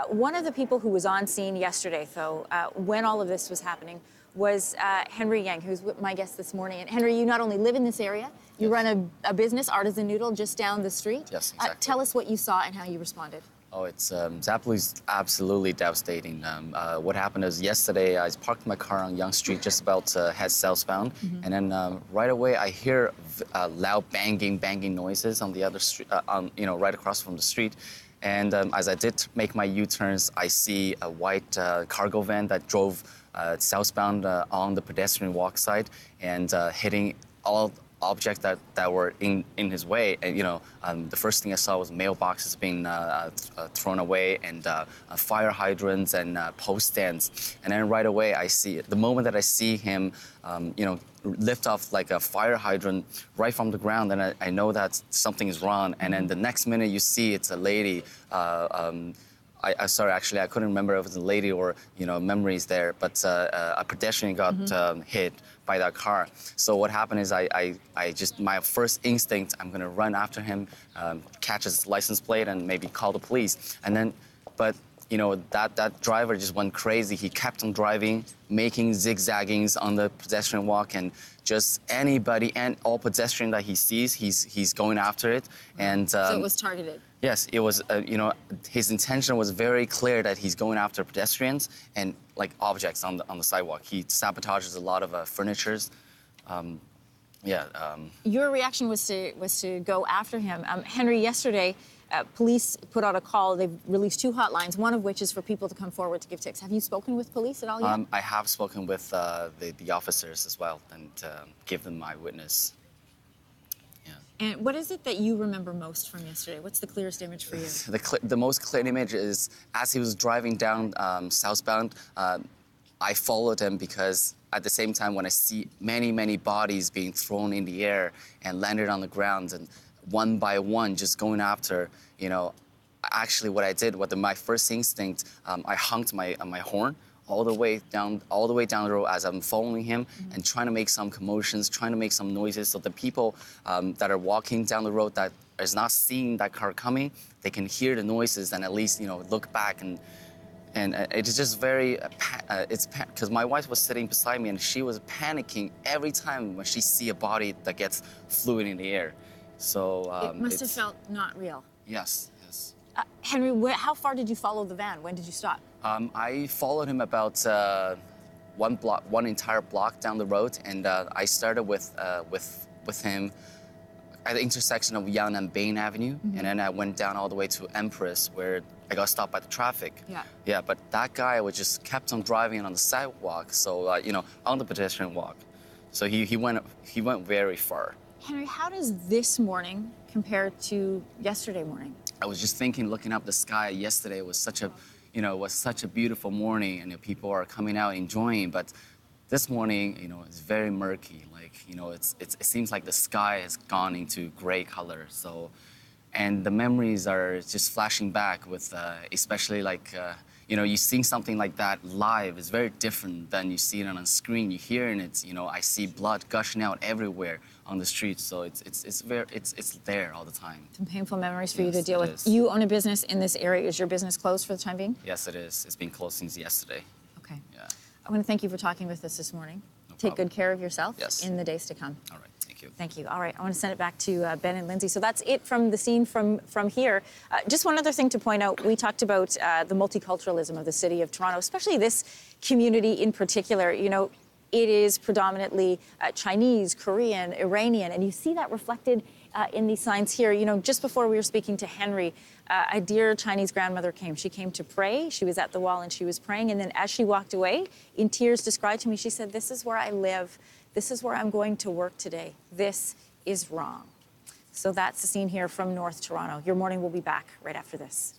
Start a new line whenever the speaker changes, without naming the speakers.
One of the people who was on scene yesterday, though, when all of this was happening, was Henry Yang, who's my guest this morning. And Henry, you not only live in this area, you run a business, Artisan Noodle, just down the street.
Yes, exactly.
Tell us what you saw and how you responded.
Oh, it's absolutely devastating. What happened is yesterday I parked my car on Yonge Street just about to head southbound, and then right away I hear loud banging noises on the other street, right across from the street. And as I did make my U-turns, I see a white cargo van that drove southbound on the pedestrian walk side and hitting all objects that were in his way. And the first thing I saw was mailboxes being thrown away and fire hydrants and post stands. And then right away the moment that I see him, lift off like a fire hydrant right from the ground, and I know that something is wrong. And then the next minute you see it's a lady. Sorry, actually, I couldn't remember if it was a lady or, memories there, but a pedestrian got hit by that car. So what happened is my first instinct, I'm gonna run after him, catch his license plate and maybe call the police. But that driver just went crazy. He kept on driving, making zigzaggings on the pedestrian walk, and just anybody and all pedestrian that he sees, he's going after it. And
so it was targeted.
Yes, it was. His intention was very clear that he's going after pedestrians and like objects on the sidewalk. He sabotages a lot of furnitures.
Your reaction was to go after him. Henry, yesterday, police put out a call. They've released 2 hotlines, one of which is for people to come forward to give tips. Have you spoken with police at all yet?
I have spoken with the officers as well and give them my witness. Yeah.
And what is it that you remember most from yesterday? What's the clearest image for you?
The most clear image is as he was driving down southbound, I followed him because at the same time when I see many bodies being thrown in the air and landed on the ground and one by one just going after, actually what I did, my first instinct, I honked my horn all the way down the road as I'm following him and trying to make some commotions, trying to make some noises so the people that are walking down the road that is not seeing that car coming, they can hear the noises and at least, look back and it's just very, because my wife was sitting beside me and she was panicking every time when she see a body that gets fluid in the air. So
it must have felt not real.
Yes.
Henry, how far did you follow the van? When did you stop?
I followed him about one entire block down the road, and I started with him at the intersection of Yonge and Bain Avenue, and then I went down all the way to Empress, where I got stopped by the traffic. Yeah, but that guy just kept on driving on the sidewalk, so on the pedestrian walk. So he went very far.
Henry, how does this morning compare to yesterday morning?
I was just thinking, looking up the sky yesterday was such a beautiful morning, and people are coming out enjoying. But this morning, it's very murky. Like, it seems like the sky has gone into gray color. So, and the memories are just flashing back with, especially like. You seeing something like that live is very different than you see it on a screen. You hear it, I see blood gushing out everywhere on the streets. So it's there all the time.
Some painful memories for you to deal with. You own a business in this area. Is your business closed for the time being?
Yes, it is. It's been closed since yesterday.
Okay.
Yeah.
I want to thank you for talking with us this morning.
No
Take
problem.
good care of yourself
in
the days to come.
All right. Thank you.
Thank you. All right, I want to send it back to Ben and Lindsey. So that's it from the scene from here. Just one other thing to point out. We talked about the multiculturalism of the city of Toronto, especially this community in particular. It is predominantly Chinese, Korean, Iranian, and you see that reflected in these signs here. Just before we were speaking to Henry, a dear Chinese grandmother came. She came to pray. She was at the wall and she was praying. And then as she walked away, in tears described to me, she said, "This is where I live. This is where I'm going to work today. This is wrong." So that's the scene here from North Toronto. Your morning will be back right after this.